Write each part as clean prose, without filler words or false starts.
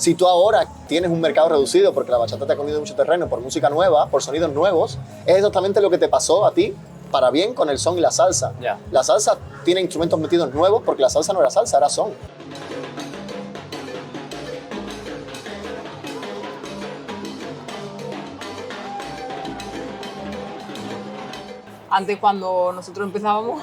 Si tú ahora tienes un mercado reducido porque la bachata te ha comido mucho terreno por música nueva, por sonidos nuevos, es exactamente lo que te pasó a ti para bien con el son y la salsa. Ya. La salsa tiene instrumentos metidos nuevos porque la salsa no era salsa, era son. Antes, cuando nosotros empezábamos,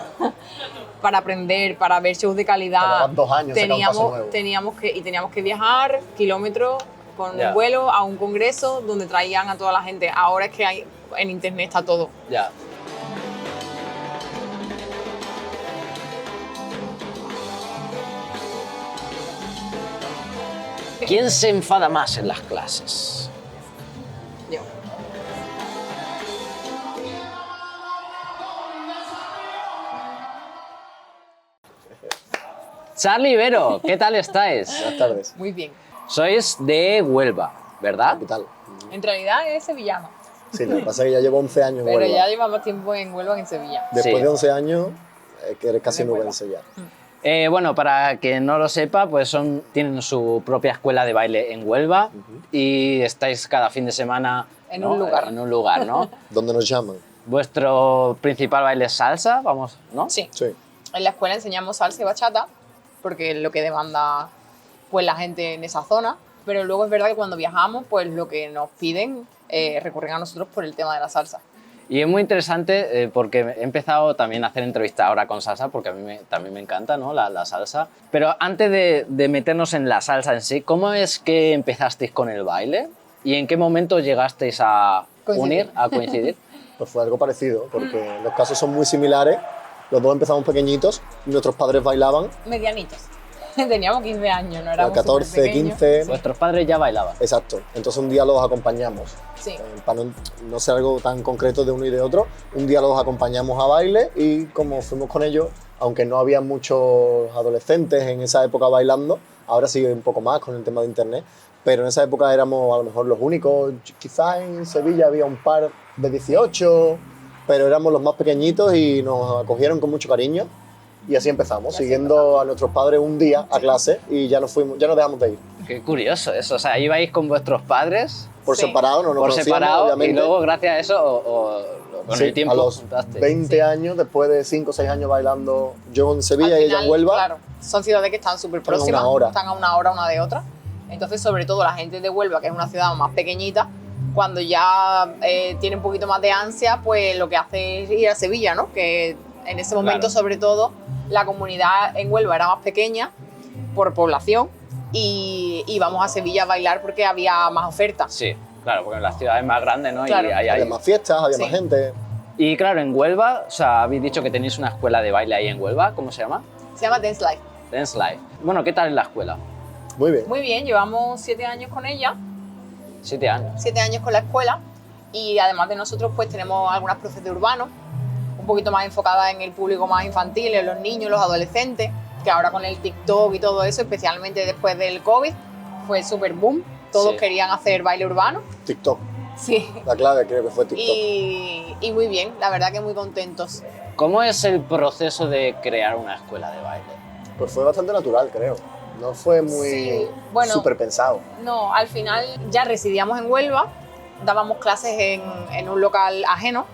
para aprender, para ver shows de calidad, Tardaban 2 años sacar un paso nuevo. teníamos que viajar kilómetros con Ya. un vuelo a un congreso donde traían a toda la gente. Ahora es que en internet está todo. Ya. ¿Quién se enfada más en las clases? Yo. Charly y Vero, ¿qué tal estáis? Buenas tardes. Muy bien. Sois de Huelva, ¿verdad? Capital. En realidad es sevillano, Sí, lo que pasa es que ya llevo 11 años en pero Huelva. ya lleva más tiempo en Huelva que en Sevilla. Después Sí. de 11 años, que eres casi De Huelva. nubense ya. Bueno, para quien no lo sepa, pues tienen su propia escuela de baile en Huelva y estáis cada fin de semana En ¿no? un lugar. En un lugar, ¿no? ¿Dónde nos llaman? Vuestro principal baile es salsa, vamos, ¿no? Sí. Sí. En la escuela enseñamos salsa y bachata, porque es lo que demanda pues, la gente en esa zona. Pero luego es verdad que cuando viajamos, pues lo que nos piden recurren a nosotros por el tema de la salsa. Y es muy interesante porque he empezado también a hacer entrevistas ahora con salsa, porque a mí también me encanta, ¿no? la salsa. Pero antes de meternos en la salsa en sí, ¿cómo es que empezasteis con el baile? ¿Y en qué momento llegasteis a Coincidir. coincidir? Pues fue algo parecido, porque los casos son muy similares. Los dos empezamos pequeñitos, nuestros padres bailaban, Medianitos. Teníamos 15 años, no éramos 14, superpequeños. 15. Vuestros padres ya bailaban. Exacto. Entonces un día los acompañamos. Sí. Para no ser algo tan concreto de uno y de otro, un día los acompañamos a baile y como fuimos con ellos, aunque no había muchos adolescentes en esa época bailando, ahora sí un poco más con el tema de internet, pero en esa época éramos a lo mejor los únicos. Quizás en Sevilla había un par de 18, pero éramos los más pequeñitos y nos acogieron con mucho cariño. Y así empezamos, siguiendo a nuestros padres un día a clase y ya nos dejamos de ir. Qué curioso eso, o sea, ibais con vuestros padres Por Sí. separado, no nos por conocíamos, separado y obviamente. luego gracias a eso con Sí, el tiempo a los juntasteis. 20 Sí. años, después de 5 o 6 años bailando, yo en Sevilla Al y ella final, en Huelva, Claro, son ciudades que están súper Están a una próximas, hora. están a una hora una de otra. Entonces, sobre todo la gente de Huelva, que es una ciudad más pequeñita, cuando ya tiene un poquito más de ansia, pues lo que hace es ir a Sevilla, ¿no? Que en ese momento, Claro. sobre todo, la comunidad en Huelva era más pequeña por población y íbamos a Sevilla a bailar porque había más ofertas. Sí, claro, porque en las ciudades más grandes, ¿no? Claro. Y ahí había hay... más fiestas, había Sí. más gente. Y claro, en Huelva, o sea, habéis dicho que tenéis una escuela de baile ahí en Huelva, ¿cómo se llama? Se llama Dance Life. Dance Life. Bueno, ¿qué tal es la escuela? Muy bien. Muy bien, llevamos 7 años con ella, 7 años. 7 años con la escuela y además de nosotros pues tenemos algunas profes de urbano, un poquito más enfocadas en el público más infantil, en los niños, los adolescentes, que ahora con el TikTok y todo eso, especialmente después del COVID, fue súper boom. Todos Sí. querían hacer baile urbano. TikTok. Sí. La clave creo que fue TikTok. Y muy bien, la verdad que muy contentos. ¿Cómo es el proceso de crear una escuela de baile? Pues fue bastante natural, creo. No fue muy Sí, bueno. súper pensado. No, al final ya residíamos en Huelva, dábamos clases en un local ajeno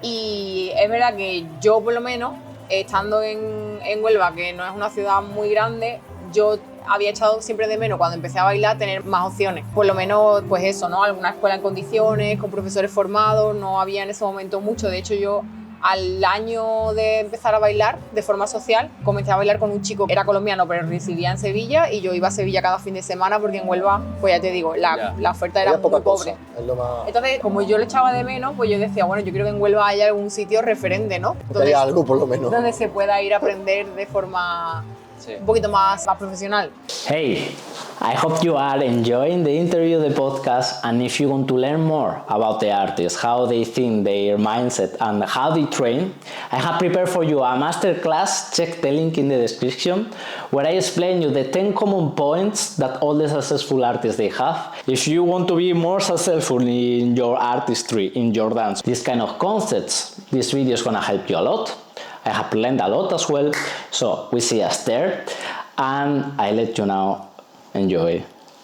y es verdad que yo por lo menos, estando en Huelva, que no es una ciudad muy grande, yo había echado siempre de menos cuando empecé a bailar tener más opciones. Por lo menos, pues eso, ¿no? Alguna escuela en condiciones, con profesores formados, no había en ese momento mucho. De hecho, yo al año de empezar a bailar de forma social, comencé a bailar con un chico que era colombiano, pero residía en Sevilla y yo iba a Sevilla cada fin de semana porque en Huelva, pues ya te digo, Ya. la oferta era Había muy poca pobre. cosa. Es lo más... Entonces, como yo lo echaba de menos, pues yo decía, bueno, yo creo que en Huelva haya algún sitio referente, ¿no? que haya algo por lo menos. donde se pueda ir a aprender de forma Sí. un poquito más profesional. Hey, I hope you are enjoying the interview, the podcast, and if you want to learn more about the artists, how they think, their mindset, and how they train, I have prepared for you a masterclass. Check the link in the description, where I explain you the 10 common points that all the successful artists they have. If you want to be more successful in your artistry, in your dance, this kind of concepts, this video is gonna help you a lot. I have learned a lot as well, so we see us there, and I let you now enjoy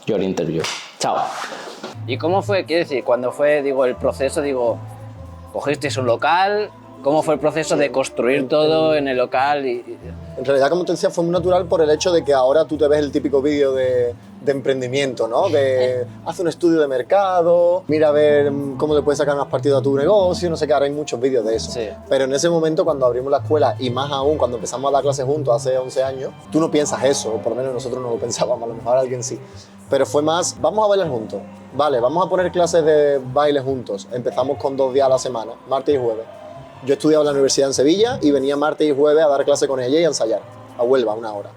your interview. Chao. ¿Y cómo fue, quiero decir, cuando fue, digo, el proceso, digo, cogisteis un local, cómo fue el proceso de construir todo en el local? En realidad, como te decía, fue muy natural por el hecho de que ahora tú te ves el típico vídeo de emprendimiento, ¿no? De haz un estudio de mercado, mira a ver cómo le puedes sacar más partido a tu negocio, no sé qué, ahora hay muchos vídeos de eso. Sí. Pero en ese momento, cuando abrimos la escuela, y más aún cuando empezamos a dar clases juntos hace 11 años, tú no piensas eso, o por lo menos nosotros no lo pensábamos, a lo mejor alguien sí. Pero fue más, vamos a bailar juntos, vale, vamos a poner clases de baile juntos. Empezamos con 2 días a la semana, martes y jueves. Yo estudiaba en la universidad en Sevilla y venía martes y jueves a dar clase con ella y a ensayar, a Huelva, 1 hora.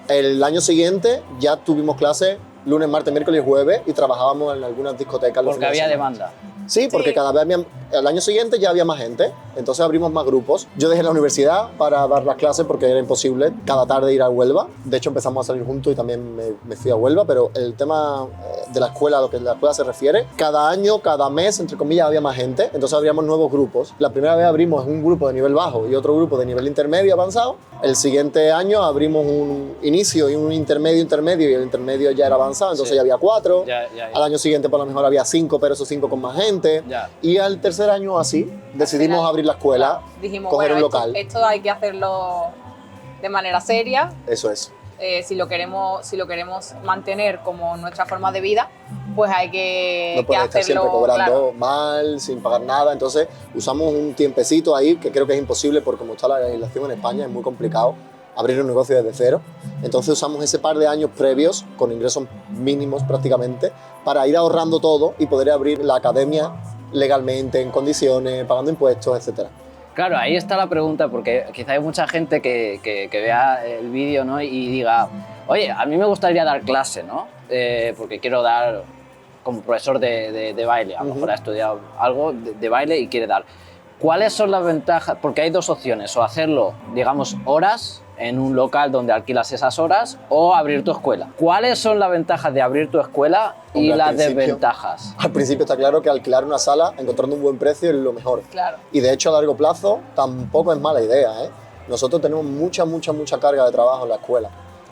El año siguiente ya tuvimos clases lunes, martes, miércoles y jueves y trabajábamos en algunas discotecas. Porque había demanda. Sí, porque cada vez al año siguiente ya había más gente, entonces abrimos más grupos. Yo dejé la universidad para dar las clases porque era imposible cada tarde ir a Huelva. De hecho, empezamos a salir juntos y también me fui a Huelva, pero el tema de la escuela, lo que la escuela se refiere, cada año, cada mes, entre comillas, había más gente, entonces abríamos nuevos grupos. La primera vez abrimos un grupo de nivel bajo y otro grupo de nivel intermedio avanzado. El siguiente año abrimos un inicio y un intermedio y el intermedio ya era avanzado, entonces ya había 4. Ya. Al año siguiente, por lo mejor, había 5, pero esos 5 con más gente. Ya. Y al tercer año así, decidimos abrir la escuela, Dijimos, coger bueno, un local. esto hay que hacerlo de manera seria. Eso es. Si lo queremos mantener como nuestra forma de vida, pues hay que, No puedes estar hacerlo, siempre cobrando claro. mal, sin pagar nada. Entonces usamos un tiempecito ahí, que creo que es imposible porque como está la legislación en España, es muy complicado abrir un negocio desde cero. Entonces usamos ese par de años previos, con ingresos mínimos prácticamente, para ir ahorrando todo y poder abrir la academia legalmente, en condiciones, pagando impuestos, etcétera. Claro, ahí está la pregunta, porque quizá hay mucha gente que vea el vídeo, ¿no? Y diga, oye, a mí me gustaría dar clase, ¿no? Porque quiero dar como profesor de baile, a lo mejor ha estudiado algo de baile y quiere dar. ¿Cuáles son las ventajas? Porque hay 2 opciones, o hacerlo, digamos, horas en un local donde alquilas esas horas o abrir tu escuela. ¿Cuáles son las ventajas de abrir tu escuela y Hombre, las desventajas? Al principio está claro que alquilar una sala, encontrando un buen precio, es lo mejor. Claro. Y de hecho, a largo plazo, tampoco es mala idea, ¿eh? Nosotros tenemos mucha carga de trabajo en la escuela.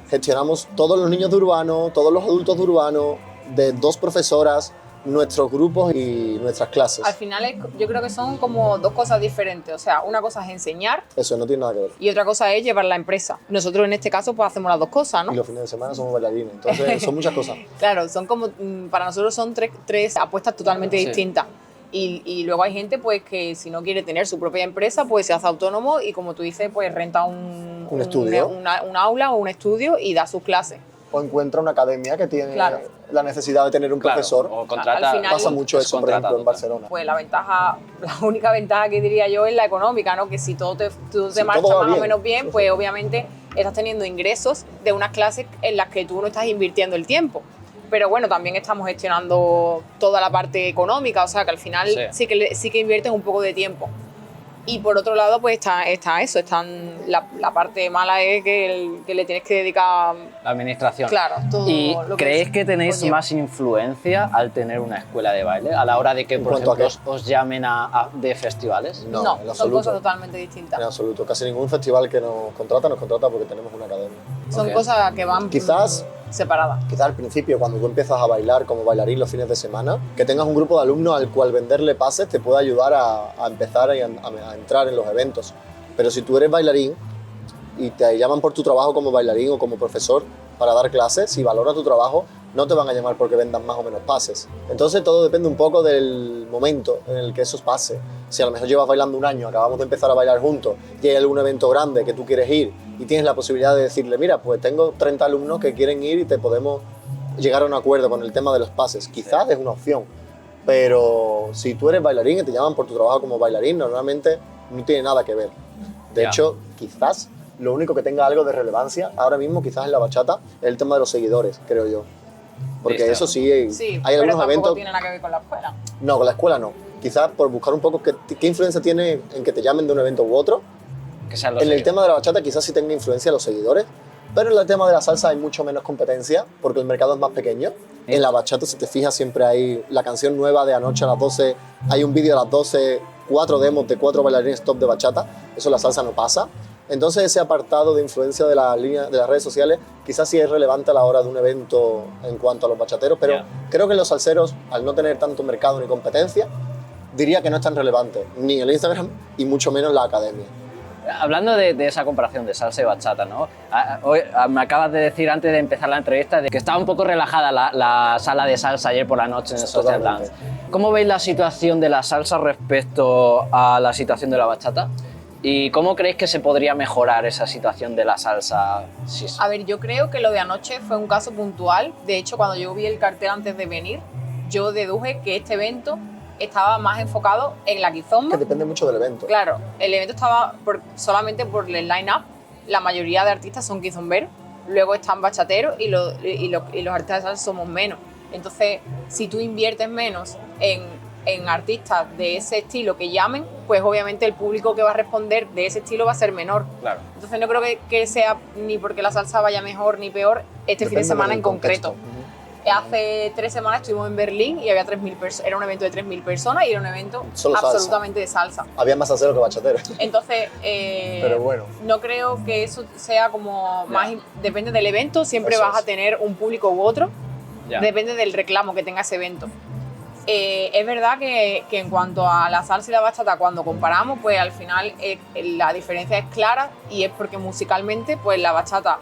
Gestionamos todos los niños de urbano, todos los adultos de urbano, de 2 profesoras, nuestros grupos y nuestras clases. Al final yo creo que son como 2 cosas diferentes. O sea, una cosa es enseñar Eso no tiene nada que ver. y otra cosa es llevar la empresa. Nosotros en este caso pues hacemos las 2 cosas, ¿no? Y los fines de semana somos bailarines, entonces son muchas cosas. Claro, son como, para nosotros son tres apuestas totalmente Sí. distintas. Y luego hay gente pues que si no quiere tener su propia empresa, pues se hace autónomo y como tú dices, pues renta un estudio. un aula o un estudio y da sus clases. O encuentra una academia que tiene Claro. la necesidad de tener un Claro, profesor. o contrata, Al final- Pasa mucho eso, por ejemplo, en contratado, Barcelona. Pues la única ventaja que diría yo es la económica, ¿no? Que si todo te Si marcha todo va más o bien. menos bien, pues obviamente estás teniendo ingresos de unas clases en las que tú no estás invirtiendo el tiempo. Pero bueno, también estamos gestionando toda la parte económica, o sea que al final Sí. sí que inviertes un poco de tiempo. Y por otro lado, pues está eso, la parte mala es que le tienes que dedicar, La administración. claro, todo ¿Y lo que creéis que tenéis conlleva. más influencia al tener una escuela de baile a la hora de que, ¿En por cuanto a ejemplo, os llamen de festivales? No, en son absoluto. cosas totalmente distintas. En absoluto. Casi ningún festival que nos contrata porque tenemos una academia. Son Ok. cosas que van Quizás separadas. Quizás al principio, cuando tú empiezas a bailar como bailarín los fines de semana, que tengas un grupo de alumnos al cual venderle pases te puede ayudar a empezar a entrar en los eventos. Pero si tú eres bailarín y te llaman por tu trabajo como bailarín o como profesor para dar clases, si valoras tu trabajo, no te van a llamar porque vendan más o menos pases. Entonces todo depende un poco del momento en el que eso pase. Si a lo mejor llevas bailando 1 año, acabamos de empezar a bailar juntos y hay algún evento grande que tú quieres ir y tienes la posibilidad de decirle, mira, pues tengo 30 alumnos que quieren ir y te podemos llegar a un acuerdo con el tema de los pases. Quizás es una opción, pero si tú eres bailarín y te llaman por tu trabajo como bailarín, normalmente no tiene nada que ver. De Ya. hecho, quizás lo único que tenga algo de relevancia ahora mismo, quizás en la bachata, es el tema de los seguidores, creo yo. Porque Listo. eso sí, Sí, hay pero algunos tampoco eventos... tiene nada que ver con la escuela. No, con la escuela no. Quizás por buscar un poco qué influencia tiene en que te llamen de un evento u otro. Que sean los En el seguidores. tema de la bachata quizás sí tenga influencia los seguidores, pero en el tema de la salsa hay mucho menos competencia porque el mercado es más pequeño. En la bachata, si te fijas, siempre hay la canción nueva de anoche a las 12, hay un vídeo a las 12, 4 demos de 4 bailarines top de bachata. Eso en la salsa no pasa. Entonces ese apartado de influencia de las líneas de las redes sociales quizás sí es relevante a la hora de un evento en cuanto a los bachateros, pero creo que los salseros, al no tener tanto mercado ni competencia, diría que no es tan relevante ni el Instagram y mucho menos la academia. Hablando de esa comparación de salsa y bachata, ¿no? Hoy, me acabas de decir antes de empezar la entrevista de que estaba un poco relajada la sala de salsa ayer por la noche en el Social Dance. ¿Cómo veis la situación de la salsa respecto a la situación de la bachata? ¿Y cómo creéis que se podría mejorar esa situación de la salsa? Sí. A ver, yo creo que lo de anoche fue un caso puntual. De hecho, cuando yo vi el cartel antes de venir, yo deduje que este evento estaba más enfocado en la kizomba. Que depende mucho del evento. Claro, el evento estaba solamente por el line-up. La mayoría de artistas son kizomberos, luego están bachateros y los artistas de salsa somos menos. Entonces, si tú inviertes menos en artistas de ese estilo que llamen, pues obviamente el público que va a responder de ese estilo va a ser menor. Claro. Entonces no creo que sea ni porque la salsa vaya mejor ni peor este fin de semana en concreto. Hace 3 semanas estuvimos en Berlín y había 3.000 personas. Era un evento de 3.000 personas y era un evento absolutamente de salsa. Había más salseros que bachateros. Entonces, pero bueno, no creo que eso sea como más... Depende del evento, siempre Eso vas a es. tener un público u otro. Depende del reclamo que tenga ese evento. Es verdad que en cuanto a la salsa y la bachata, cuando comparamos, pues al final la diferencia es clara y es porque musicalmente, pues la bachata,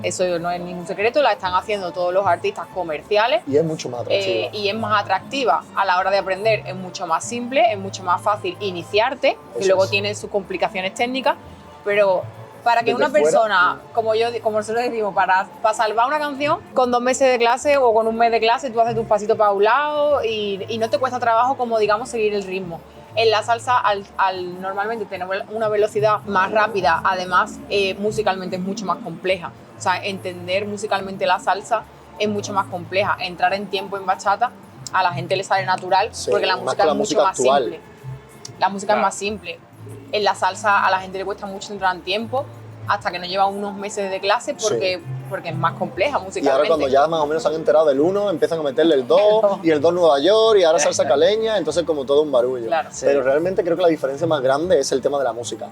eso no es ningún secreto, la están haciendo todos los artistas comerciales. Y es mucho más atractiva. Y es más atractiva a la hora de aprender, es mucho más simple, es mucho más fácil iniciarte, y luego tiene sus complicaciones técnicas, pero para que Desde una fuera, persona, como nosotros decimos, para salvar una canción, con 2 meses de clase o con 1 mes de clase, tú haces tus pasitos para un lado y no te cuesta trabajo como, digamos, seguir el ritmo. En la salsa, al normalmente tener una velocidad más rápida, además, musicalmente es mucho más compleja. O sea, entender musicalmente la salsa es mucho más compleja. Entrar en tiempo en bachata, a la gente le sale natural, Sí, porque la más música que la es mucho música más actual. simple. La música es más simple. En la salsa a la gente le cuesta mucho entrar en tiempo hasta que no lleva unos meses de clase porque es más compleja musicalmente. Y ahora cuando ya más o menos se han enterado del 1, empiezan a meterle el 2 y el 2 Nueva York y ahora salsa caleña, entonces como todo un barullo. Claro. Pero realmente creo que la diferencia más grande es el tema de la música.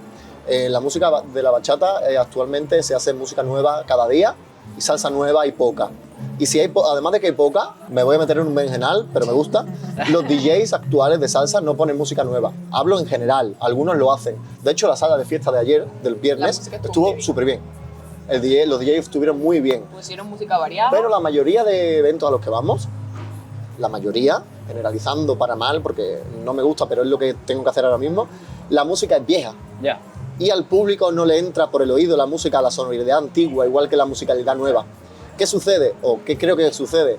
La música de la bachata actualmente se hace música nueva cada día y salsa nueva hay poca. Y si hay además de que hay poca, me voy a meter en un berenjenal, pero me gusta, los DJs actuales de salsa no ponen música nueva. Hablo en general, algunos lo hacen. De hecho, la sala de fiesta de ayer, del viernes, estuvo súper bien. Los DJs estuvieron muy bien. Pusieron música variada. Pero la mayoría de eventos a los que vamos, la mayoría, generalizando para mal, porque no me gusta, pero es lo que tengo que hacer ahora mismo, la música es vieja. Y al público no le entra por el oído la música, la sonoridad antigua, igual que la musicalidad nueva. ¿Qué sucede? ¿O qué creo que sucede?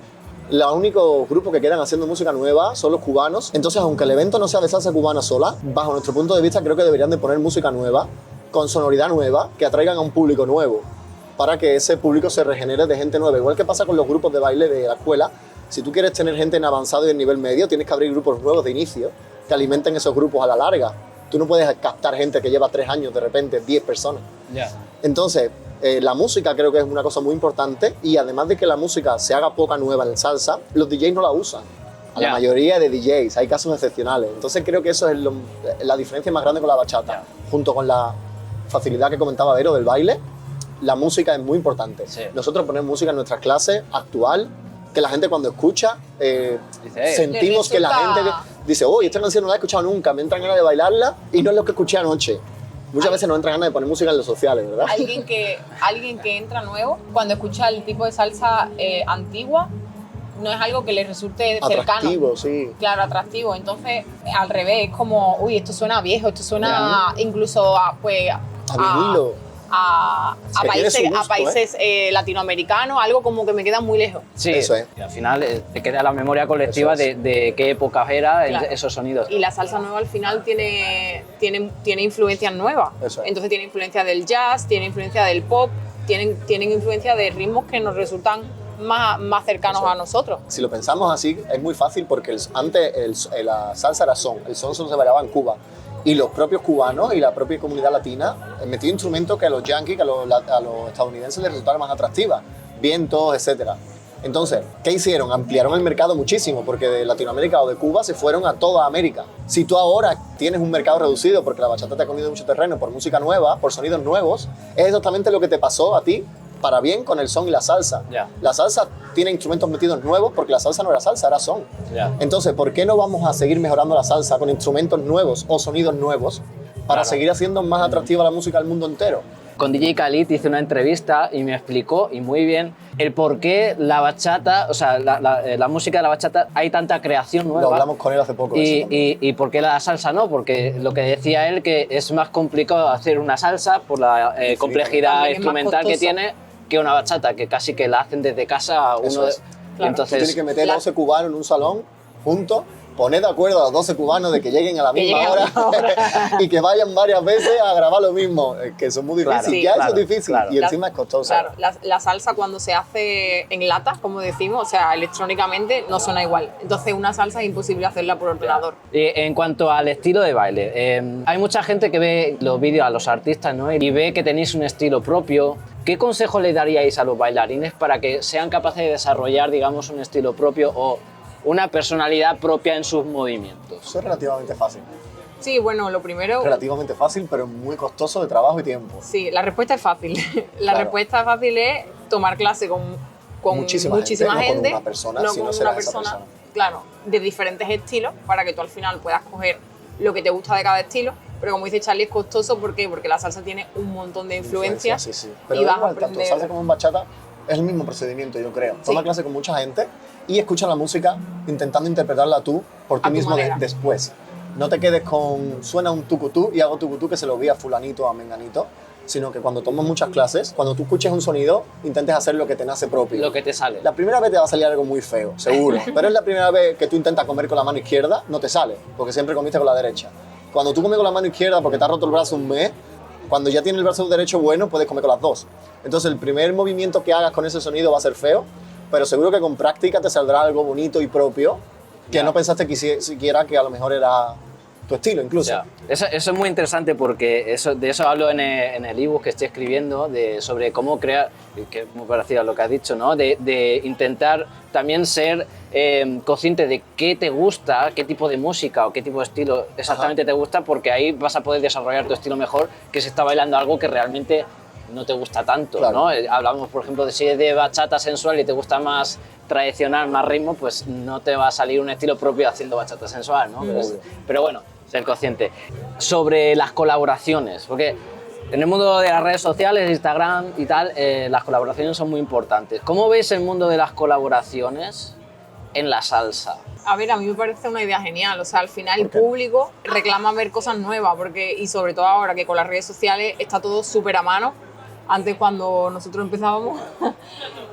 Los únicos grupos que quedan haciendo música nueva son los cubanos. Entonces, aunque el evento no sea de salsa cubana sola, bajo nuestro punto de vista creo que deberían de poner música nueva, con sonoridad nueva, que atraigan a un público nuevo, para que ese público se regenere de gente nueva. Igual que pasa con los grupos de baile de la escuela, si tú quieres tener gente en avanzado y en nivel medio, tienes que abrir grupos nuevos de inicio que alimenten esos grupos a la larga. Tú no puedes captar gente que lleva 3 años, de repente 10 personas. Entonces, la música creo que es una cosa muy importante y además de que la música se haga poca nueva en salsa, los DJs no la usan. La mayoría de DJs, hay casos excepcionales. Entonces creo que eso es la diferencia más grande con la bachata. Junto con la facilidad que comentaba Vero del baile, la música es muy importante. Nosotros ponemos música en nuestras clases actual, que la gente cuando escucha, sentimos que la gente dice, oh, esta canción no la he escuchado nunca, me entran ganas de bailarla y no es lo que escuché anoche. Muchas veces nos entran ganas de poner música en los sociales, ¿verdad? Alguien que entra nuevo, cuando escucha el tipo de salsa antigua, no es algo que le resulte cercano. Atractivo, sí. Claro, atractivo. Entonces, al revés, es como, uy, esto suena viejo, esto suena incluso a vinilo. A países latinoamericanos, algo como que me queda muy lejos. Sí, eso es. Y al final te queda la memoria colectiva de qué épocas eran esos sonidos. Y la salsa nueva al final tiene influencias nuevas. Eso es. Entonces tiene influencia del jazz, tiene influencia del pop, tienen influencia de ritmos que nos resultan más cercanos a nosotros. Si lo pensamos así, es muy fácil porque antes la salsa era son, el son solo se bailaba en Cuba. Y los propios cubanos y la propia comunidad latina metió instrumentos que a los yankees, que a los estadounidenses les resultaron más atractivas, vientos, etc. Entonces, ¿qué hicieron? Ampliaron el mercado muchísimo, porque de Latinoamérica o de Cuba se fueron a toda América. Si tú ahora tienes un mercado reducido porque la bachata te ha comido mucho terreno por música nueva, por sonidos nuevos, es exactamente lo que te pasó a ti para bien con el son y la salsa. Ya. La salsa tiene instrumentos metidos nuevos porque la salsa no era salsa, era son. Ya. Entonces, ¿por qué no vamos a seguir mejorando la salsa con instrumentos nuevos o sonidos nuevos para Claro. seguir haciendo más atractiva la música al mundo entero? Con DJ Khalid hice una entrevista y me explicó, y muy bien, el por qué la bachata, o sea, la música de la bachata, hay tanta creación nueva. Lo hablamos con él hace poco. eso también. Y por qué la salsa no, porque lo que decía él, que es más complicado hacer una salsa por la complejidad También es más instrumental que costoso. tiene, que una bachata, que casi que la hacen desde casa Eso uno. es. Claro. Entonces, Tú tienes que meter la- 12 cubanos en un salón juntos, poner de acuerdo a los 12 cubanos de que lleguen a la misma lleguen a la misma hora y que vayan varias veces a grabar lo mismo. Que eso es muy difícil. Claro, sí, Ya claro, eso es difícil claro. y encima es costoso. Claro, la salsa cuando se hace en lata, como decimos, o sea, electrónicamente no suena igual. Entonces una salsa es imposible hacerla por ordenador. En cuanto al estilo de baile, hay mucha gente que ve los vídeos a los artistas, ¿no? Y ve que tenéis un estilo propio. ¿Qué consejo le daríais a los bailarines para que sean capaces de desarrollar, digamos, un estilo propio o una personalidad propia en sus movimientos? Eso es relativamente fácil. Sí, bueno, lo primero, Relativamente fácil, pero muy costoso de trabajo y tiempo. sí, la respuesta es fácil. La Claro. respuesta fácil es tomar clase con Muchísima muchísima gente, no con gente, una persona, no si no con será una esa persona, persona. claro, de diferentes estilos, para que tú al final puedas coger lo que te gusta de cada estilo. Pero como dice Charlie, es costoso, ¿por qué? Porque la salsa tiene un montón de influencias. Sí, sí. Pero y da vas a igual, tanto aprender. salsa como en bachata es el mismo procedimiento, yo creo. Toma Sí. clase con mucha gente y escucha la música intentando interpretarla tú por ti A tu mismo manera. después. No te quedes con suena un tucutú y hago tucutú que se lo vi a fulanito o a menganito, sino que cuando tomas muchas clases, cuando tú escuches un sonido, intentes hacer lo que te nace propio. Lo que te sale. La primera vez te va a salir algo muy feo, seguro. Pero es la primera vez que tú intentas comer con la mano izquierda, no te sale, porque siempre comiste con la derecha. Cuando tú comes con la mano izquierda porque te has roto el brazo un mes, cuando ya tienes el brazo derecho bueno, puedes comer con las dos. Entonces el primer movimiento que hagas con ese sonido va a ser feo, pero seguro que con práctica te saldrá algo bonito y propio que Ya. no pensaste siquiera que a lo mejor era tu estilo incluso. Ya. Eso es muy interesante porque de eso hablo en el ebook que estoy escribiendo, sobre cómo crear, que es muy parecido a lo que has dicho, ¿no? De intentar también ser consciente de qué te gusta, qué tipo de música o qué tipo de estilo exactamente te gusta, porque ahí vas a poder desarrollar tu estilo mejor que si está bailando algo que realmente no te gusta tanto, Claro. ¿no? Hablamos, por ejemplo, de si es de bachata sensual y te gusta más tradicional, más ritmo, pues no te va a salir un estilo propio haciendo bachata sensual, ¿no? Pero bueno, ser consciente. Sobre las colaboraciones, porque en el mundo de las redes sociales, Instagram y tal, las colaboraciones son muy importantes. ¿Cómo veis el mundo de las colaboraciones en la salsa? A ver, a mí me parece una idea genial. O sea, al final el ¿Por qué? público reclama ver cosas nuevas, porque, y sobre todo ahora que con las redes sociales está todo súper a mano. Antes, cuando nosotros empezábamos,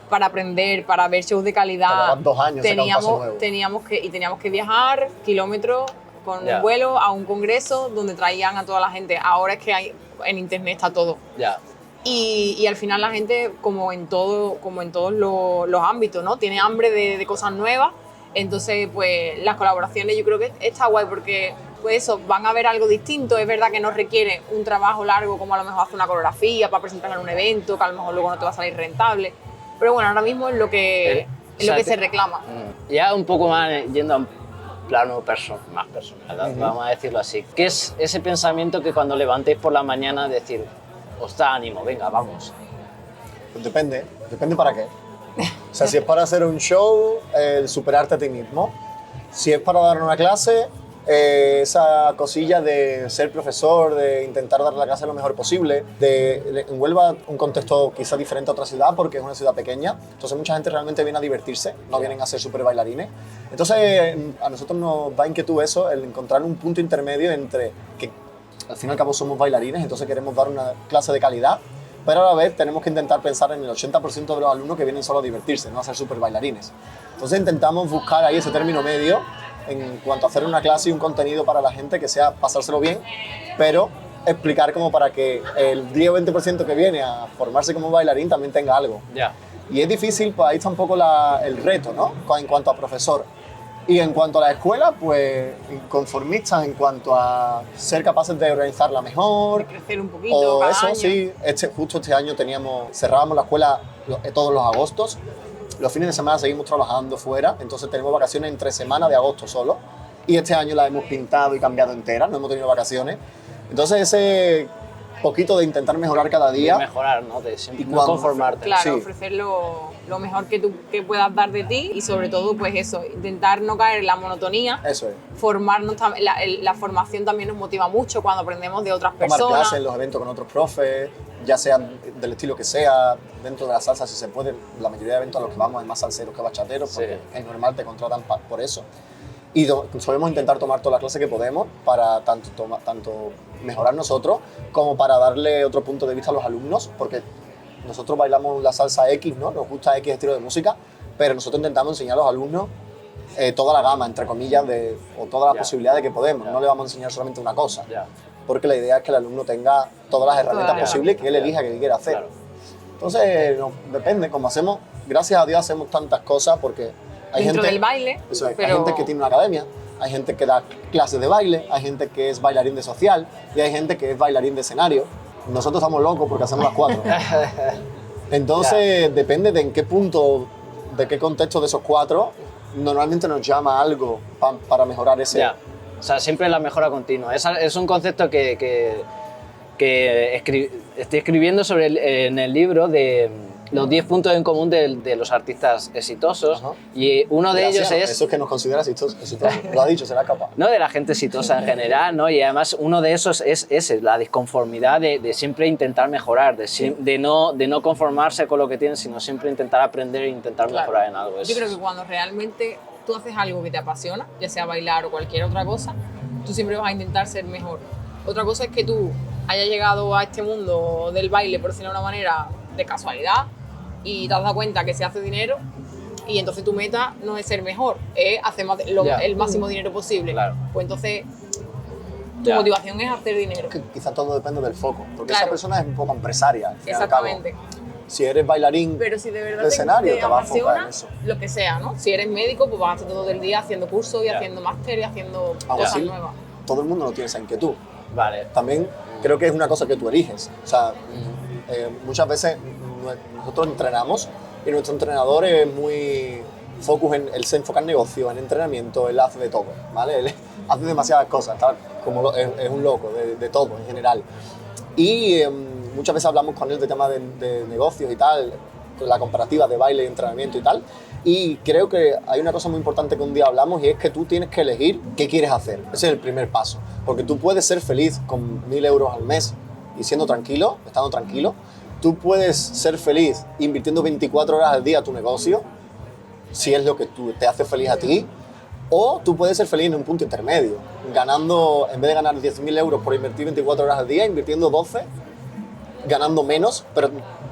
para aprender, para ver shows de calidad, Tardaban 2 años sacar un paso nuevo. teníamos que viajar kilómetros con Ya. un vuelo a un congreso donde traían a toda la gente. Ahora es que en internet está todo. Ya. Y al final la gente, como en todos los ámbitos, ¿no? Tiene hambre de cosas nuevas. Entonces, pues las colaboraciones yo creo que está guay porque pues eso, van a ver algo distinto. Es verdad que no requiere un trabajo largo como a lo mejor hacer una coreografía para presentarla en un evento, que a lo mejor luego no te va a salir rentable. Pero bueno, ahora mismo es lo que, se reclama. Ya un poco más yendo a un plano más personal, vamos a decirlo así. ¿Qué es ese pensamiento que cuando levantéis por la mañana decir, os da ánimo, venga, vamos? Pues depende para qué. O sea, si es para hacer un show, superarte a ti mismo. Si es para dar una clase, esa cosilla de ser profesor, de intentar dar la clase lo mejor posible. En Huelva, un contexto quizá diferente a otra ciudad porque es una ciudad pequeña, entonces mucha gente realmente viene a divertirse, no vienen a ser super bailarines. Entonces a nosotros nos da inquietud eso, el encontrar un punto intermedio entre que al fin y al cabo somos bailarines, entonces queremos dar una clase de calidad, pero a la vez tenemos que intentar pensar en el 80% de los alumnos que vienen solo a divertirse, no a ser super bailarines. Entonces intentamos buscar ahí ese término medio en cuanto a hacer una clase y un contenido para la gente que sea pasárselo bien, pero explicar como para que el 10 o 20% que viene a formarse como bailarín también tenga algo. Ya. Y es difícil, pues ahí está un poco el reto, ¿no? En cuanto a profesor. Y en cuanto a la escuela, pues conformistas en cuanto a ser capaces de organizarla mejor. Crecer un poquito O cada eso, año. sí. Justo este año cerrábamos la escuela todos los agostos Los fines de semana seguimos trabajando fuera, entonces tenemos vacaciones entre semana de agosto solo. Y este año la hemos pintado y cambiado entera, no hemos tenido vacaciones. Entonces ese poquito de intentar mejorar cada día. De mejorar, ¿no? De siempre, Y no cuando- conformarte. Claro, Sí. ofrecer lo mejor que puedas dar de ti y sobre todo, pues eso, intentar no caer en la monotonía. Eso es. Formarnos, la formación también nos motiva mucho cuando aprendemos de otras Tomar personas. clases en los eventos con otros profes, ya sean del estilo que sea, dentro de la salsa si se puede. La mayoría de eventos a los que vamos hay más salseros que bachateros, porque Sí. es normal, te contratan por eso. Y solemos intentar tomar toda la clase que podemos para tanto mejorar nosotros como para darle otro punto de vista a los alumnos, porque nosotros bailamos la salsa X, ¿no? Nos gusta X estilo de música, pero nosotros intentamos enseñar a los alumnos toda la gama, entre comillas, o todas las Ya. posibilidades que podemos. Ya. No le vamos a enseñar solamente una cosa, Ya, porque la idea es que el alumno tenga todas las herramientas las posibles que él elija que quiera hacer. claro. Entonces, depende, como hacemos, gracias a Dios hacemos tantas cosas porque hay dentro gente, del baile. eso es, hay pero gente que tiene una academia, hay gente que da clases de baile, hay gente que es bailarín de social y hay gente que es bailarín de escenario. Nosotros estamos locos porque hacemos las cuatro. Entonces, depende de en qué punto, de qué contexto de esos cuatro, normalmente nos llama algo para mejorar ese. Ya. O sea, siempre la mejora continua. Es un concepto que estoy escribiendo en el libro de los 10 puntos en común de los artistas exitosos. Ajá. Y uno de ellos Gracias, es... Eso es que nos considera exitosos. Lo ha dicho, será capaz. ¿no? De la gente exitosa en general, ¿no? Y además uno de esos es ese, la disconformidad de siempre intentar mejorar, de no conformarse con lo que tienes, sino siempre intentar aprender e intentar Claro. mejorar en algo. Yo creo que cuando realmente tú haces algo que te apasiona, ya sea bailar o cualquier otra cosa, tú siempre vas a intentar ser mejor. Otra cosa es que tú hayas llegado a este mundo del baile, por decirlo de una manera, de casualidad, y te has dado cuenta que se hace dinero, y entonces tu meta no es ser mejor, es hacer Ya. el máximo dinero posible. Claro. Pues entonces tu Ya. motivación es hacer dinero. Que quizá todo depende del foco, porque Claro. esa persona es un poco empresaria. Al fin y al cabo. Exactamente. Si eres bailarín Pero si de verdad de escenario, te te vas a enfocar en apasiona, eso. lo que sea, ¿no? Si eres médico, pues vas a estar todo el día haciendo cursos y Ya. haciendo máster y haciendo Aún cosas así, nuevas. todo el mundo no tiene esa inquietud. Vale. También creo que es una cosa que tú eliges. O sea, muchas veces nosotros entrenamos y nuestro entrenador es muy focus él se enfoca en negocio, en entrenamiento, él hace de todo, ¿vale? Él hace demasiadas cosas, tal, como es un loco de todo en general. Y muchas veces hablamos con él de temas de negocios y tal, la comparativa de baile y entrenamiento y tal. Y creo que hay una cosa muy importante que un día hablamos y es que tú tienes que elegir qué quieres hacer. Ese es el primer paso. Porque tú puedes ser feliz con 1.000 euros al mes y siendo tranquilo, estando tranquilo. Tú puedes ser feliz invirtiendo 24 horas al día a tu negocio, si es lo que te hace feliz a ti. O tú puedes ser feliz en un punto intermedio, ganando, en vez de ganar 10.000 euros por invertir 24 horas al día, invirtiendo 12, ganando menos, pero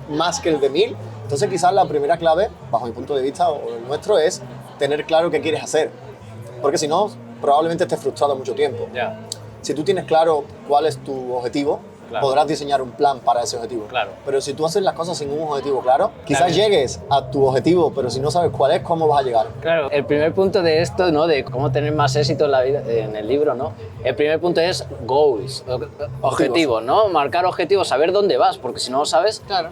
más que el de 1.000. Entonces quizás la primera clave, bajo mi punto de vista o el nuestro, es tener claro qué quieres hacer. Porque si no, probablemente estés frustrado mucho tiempo. Ya. Si tú tienes claro cuál es tu objetivo, Claro. podrás diseñar un plan para ese objetivo. Claro. Pero si tú haces las cosas sin un objetivo claro, quizás Claro. llegues a tu objetivo, pero si no sabes cuál es, ¿cómo vas a llegar? Claro, el primer punto de esto, ¿no? De cómo tener más éxito en la vida, en el libro, ¿no? El primer punto es goals, objetivos, ¿no? Marcar objetivos, saber dónde vas, porque si no lo sabes, Claro.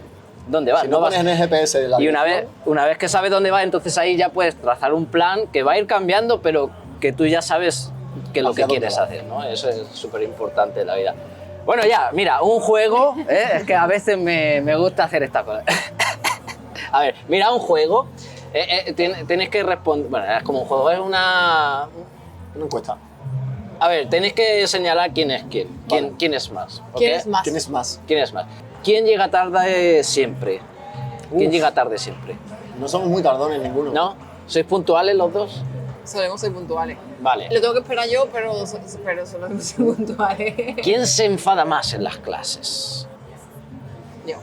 ¿dónde vas? Si no vas. pones en el GPS la Y una dirección, vez que sabes dónde vas, entonces ahí ya puedes trazar un plan que va a ir cambiando, pero que tú ya sabes que lo Hacia que dónde quieres va. hacer, ¿no? Eso es súper importante en la vida. Bueno, ya, mira, un juego, ¿eh? Es que a veces me gusta hacer esta cosa. A ver, mira, un juego, tienes que responder, bueno, es como un juego, es una... una encuesta. A ver, tenéis que señalar quién es quién, Vale. quién es más. ¿ok? ¿Quién es más? ¿Quién es más? ¿Quién es más? ¿Quién llega tarde siempre? ¿Quién Uf. llega tarde siempre? No somos muy tardones ninguno. ¿No? ¿Sois puntuales los dos? Solemos ser puntuales. Vale. Lo tengo que esperar yo, pero solemos ser puntuales. ¿Quién se enfada más en las clases? Yo.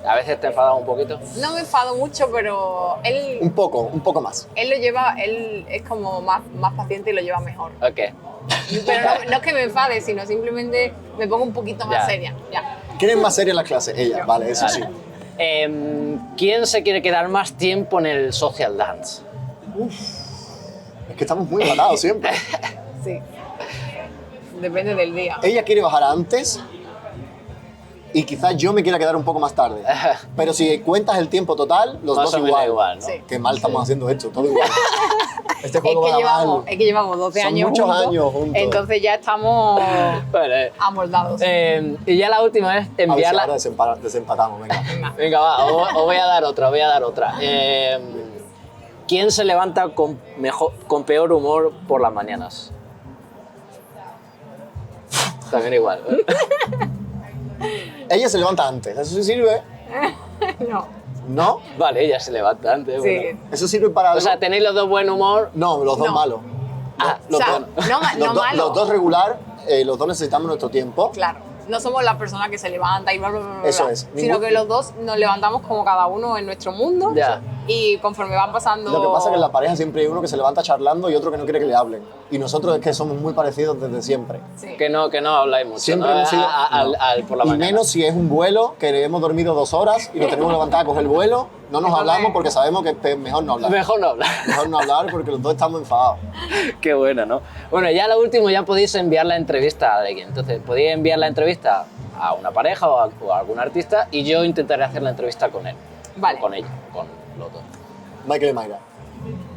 A veces te enfadas un poquito. No me enfado mucho, pero Un poco más. él lo lleva, él es como más paciente y lo lleva mejor. Ok. Pero no es que me enfade, sino simplemente me pongo un poquito más Ya. seria. Ya. ¿Quién es más seria en las clases? Ella, vale, eso sí. ¿Quién se quiere quedar más tiempo en el social dance? Es que estamos muy empatados siempre. Sí. Depende del día. Ella quiere bajar antes y quizás yo me quiera quedar un poco más tarde. Pero si cuentas el tiempo total, los Más dos o menos igual. ¿no? Sí. Qué mal estamos haciendo esto, todo igual. Este juego va mal. Es que llevamos 12 Son años muchos juntos, años juntos. entonces ya estamos Vale. amoldados. Y ya la última es A ver si enviarla... ahora desempatamos, venga. Venga, va, os voy a dar otra, ¿Quién se levanta con peor humor por las mañanas? También igual. Ella se levanta antes, ¿eso sí sirve? No. ¿No? Vale, ella se levanta antes. Sí. Bueno. ¿Eso sirve para algo? O sea, tenéis los dos buen humor. no, los dos No. malos. Ah, Los o sea, dos. no Los dos- malo. los dos regular, los dos necesitamos nuestro tiempo. Claro. No somos la persona que se levanta y bla, bla, bla, bla, Eso bla, es. sino Ningún- que los dos nos levantamos como cada uno en nuestro mundo. Ya. Y conforme van pasando... Lo que pasa es que en la pareja siempre hay uno que se levanta charlando y otro que no quiere que le hablen. Y nosotros es que somos muy parecidos desde siempre. Sí. Que no habláis mucho. Siempre ¿no? hemos sido... Al- no. por la y mañana. menos si es un vuelo, que hemos dormido 2 horas y nos tenemos que levantar a coger el vuelo, no nos Entonces- hablamos porque sabemos que es mejor no hablar. Mejor no hablar. Mejor no hablar porque los dos estamos enfadados. Qué bueno, ¿no? Bueno, ya lo último, ya podéis enviar la entrevista a alguien. Entonces, podéis enviar la entrevista a una pareja o a algún artista y yo intentaré hacer la entrevista con él. Vale. O con ella, con los dos. Michael y Mayra.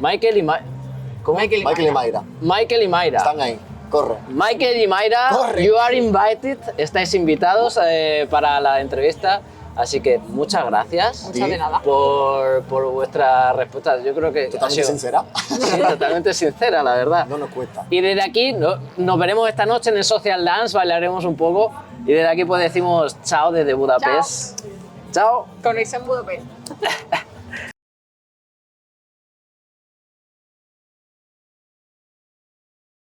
Michael y ¿Cómo? Michael y Michael y Mayra. Mayra. Michael y Mayra. Están ahí. Corre. Michael y Mayra, Corre. you are invited. Estáis invitados para la entrevista. Así que muchas gracias Muchas de nada. por vuestras respuestas. Yo creo que ha Totalmente sido- sincera. Sí, totalmente sincera, la verdad. No nos cuesta. Y desde aquí nos veremos esta noche en el Social Dance, bailaremos un poco. Y desde aquí pues decimos chao desde Budapest. Chao. Conexión Budapest.